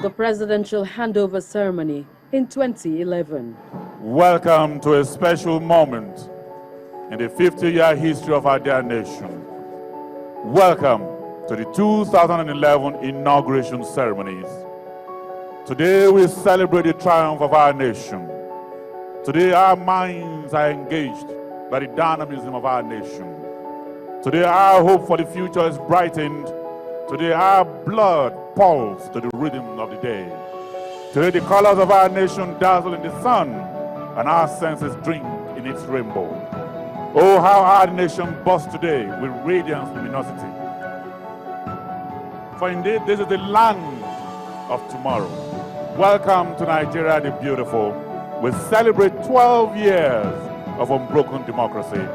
the presidential handover ceremony in 2011. Welcome to a special moment in the 50-year history of our dear nation. Welcome to the 2011 inauguration ceremonies. Today we celebrate the triumph of our nation. Today our minds are engaged by the dynamism of our nation. Today our hope for the future is brightened. Today our blood pulses to the rhythm of the day. Today the colors of our nation dazzle in the sun and our senses drink in its rainbow. Oh, how our nation bursts today with radiance and luminosity. For indeed this is the land of tomorrow. Welcome to Nigeria the beautiful. We celebrate 12 years of unbroken democracy.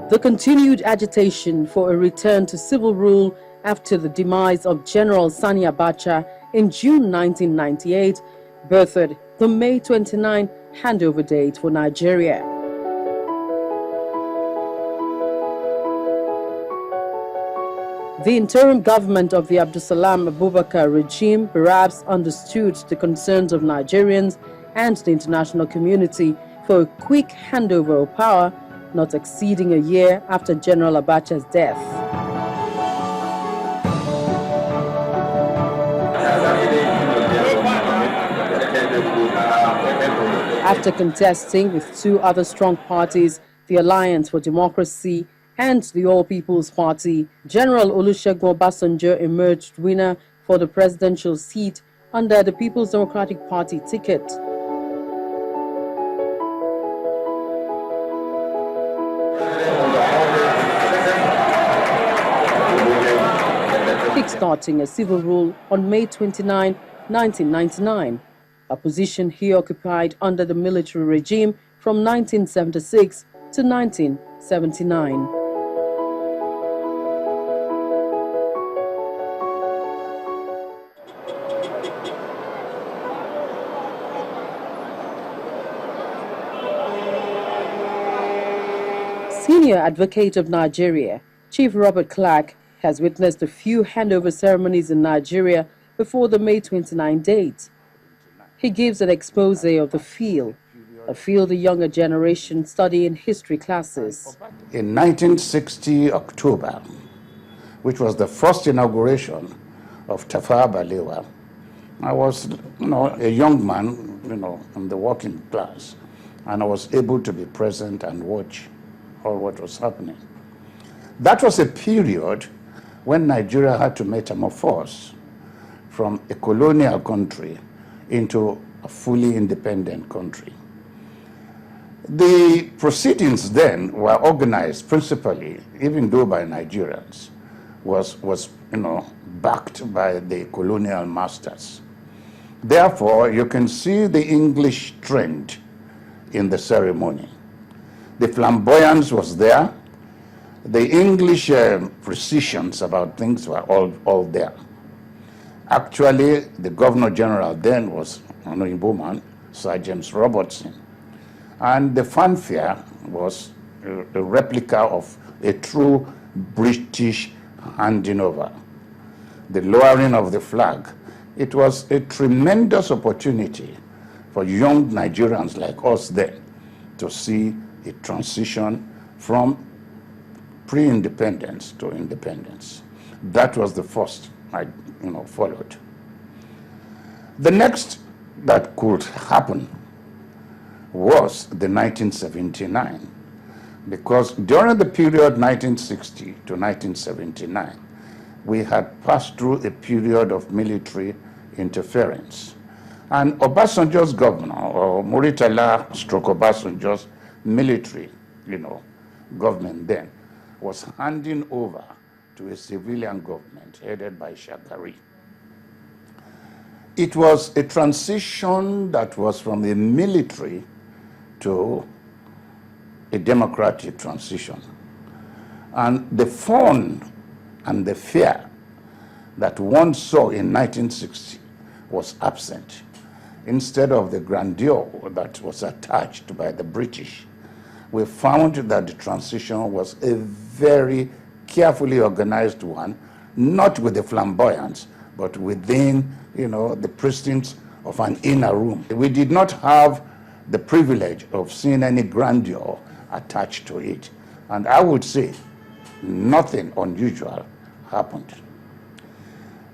The continued agitation for a return to civil rule after the demise of General Sani Abacha in June 1998 birthed the May 29 handover date for Nigeria. The interim government of the Abdulsalam Abubakar regime perhaps understood the concerns of Nigerians and the international community for a quick handover of power, not exceeding a year after General Abacha's death. After contesting with two other strong parties, the Alliance for Democracy and the All People's Party, General Olusegun Obasanjo emerged winner for the presidential seat under the People's Democratic Party ticket. Kickstarting a civil rule on May 29, 1999, a position he occupied under the military regime from 1976 to 1979. Senior Advocate of Nigeria, Chief Robert Clark, has witnessed a few handover ceremonies in Nigeria before the May 29 date. He gives an expose of the field, a field the younger generation study in history classes. In 1960 October, which was the first inauguration of Tafawa Balewa, I was, a young man, in the working class, and I was able to be present and watch all what was happening. That was a period when Nigeria had to metamorphose from a colonial country into a fully independent country. The proceedings then were organized principally, even though by Nigerians, was backed by the colonial masters. Therefore, you can see the English trend in the ceremony. The flamboyance was there. The English precisions about things were all there. Actually, the Governor General then was an Igbo, Sir James Robertson. And the fanfare was a replica of a true British handing over. The lowering of the flag, it was a tremendous opportunity for young Nigerians like us then to see a transition from pre-independence to independence. That was the first I followed. The next that could happen was the 1979, because during the period 1960 to 1979, we had passed through a period of military interference. And Obasanjo's governor, or Muritala Obasanjo's military, government then, was handing over to a civilian government headed by Shagari. It was a transition that was from a military to a democratic transition. And the fun and the fear that one saw in 1960 was absent. Instead of the grandeur that was attached by the British, we found that the transition was a very carefully organized one, not with the flamboyance, but within, the precincts of an inner room. We did not have the privilege of seeing any grandeur attached to it. And I would say nothing unusual happened.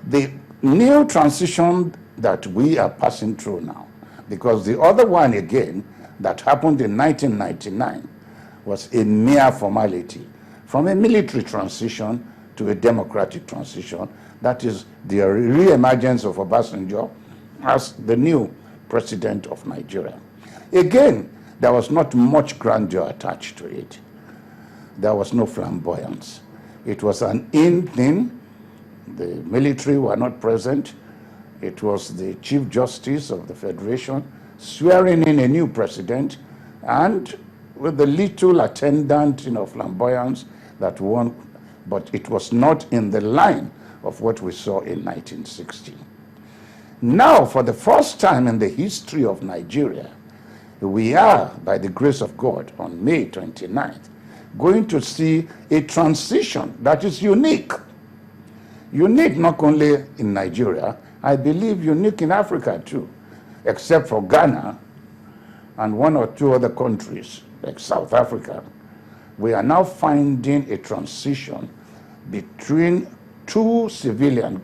The new transition that we are passing through now, because the other one again that happened in 1999 was a mere formality, from a military transition to a democratic transition. That is the re-emergence of Obasanjo as the new president of Nigeria. Again, there was not much grandeur attached to it. There was no flamboyance. It was an in thing. The military were not present. It was the Chief Justice of the Federation swearing in a new president, and with the little attendant, flamboyance that one, but it was not in the line of what we saw in 1960. Now, for the first time in the history of Nigeria, we are, by the grace of God, on May 29th, going to see a transition that is unique. Unique not only in Nigeria, I believe unique in Africa too, except for Ghana and one or two other countries like South Africa. We are now finding a transition between two civilian,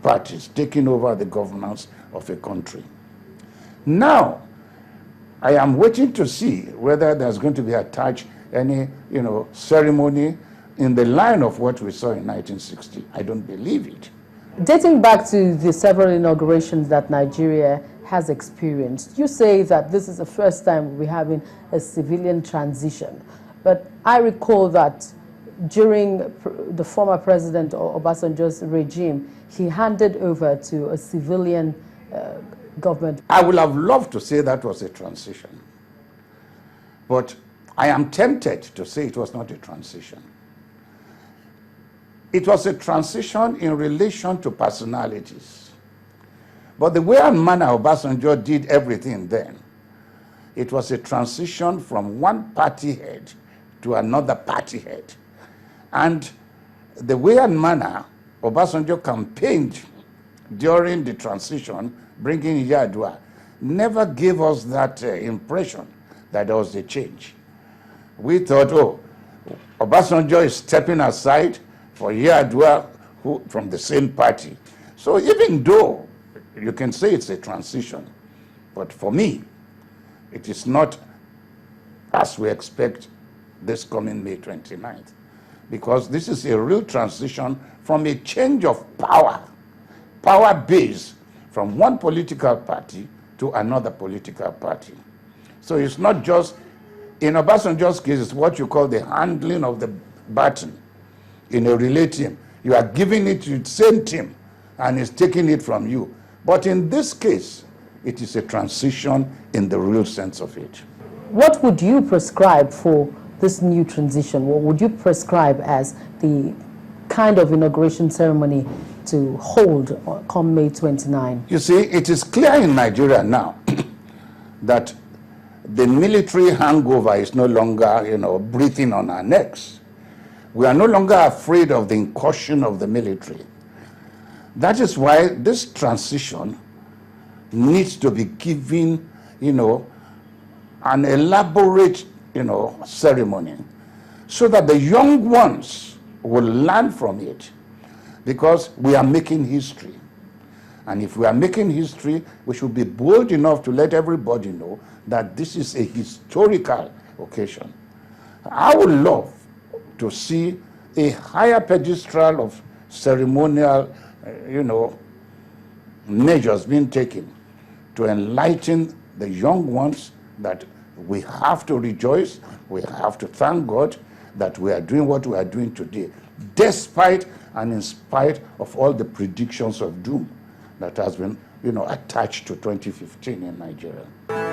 parties taking over the governance of a country. Now, I am waiting to see whether there's going to be attached any, ceremony in the line of what we saw in 1960. I don't believe it. Dating back to the several inaugurations that Nigeria has experienced, you say that this is the first time we're having a civilian transition. But I recall that during the former President Obasanjo's regime, he handed over to a civilian government. I would have loved to say that was a transition. But I am tempted to say it was not a transition. It was a transition in relation to personalities. But the way and manner Obasanjo did everything then, it was a transition from one party head to another party head. And the way and manner Obasanjo campaigned during the transition, bringing Yar'Adua, never gave us that impression that there was a change. We thought, Obasanjo is stepping aside for Yar'Adua, who from the same party. So even though you can say it's a transition, but for me, it is not as we expect this coming May 29th, because this is a real transition from a change of power base from one political party to another political party. So it's not just, in Obasanjo's case, it's what you call the handling of the baton in a relay team. You are giving it to the same team and it's taking it from you. But in this case, it is a transition in the real sense of it. What would you prescribe for this new transition? What would you prescribe as the kind of inauguration ceremony to hold come May 29? You see, it is clear in Nigeria now that the military hangover is no longer, breathing on our necks. We are no longer afraid of the incursion of the military. That is why this transition needs to be given, an elaborate, ceremony, so that the young ones will learn from it, because we are making history. And if we are making history, we should be bold enough to let everybody know that this is a historical occasion. I would love to see a higher pedestal of ceremonial, measures being taken to enlighten the young ones that We have to rejoice. We have to thank God that we are doing what we are doing today, despite and in spite of all the predictions of doom that has been, attached to 2015 in Nigeria.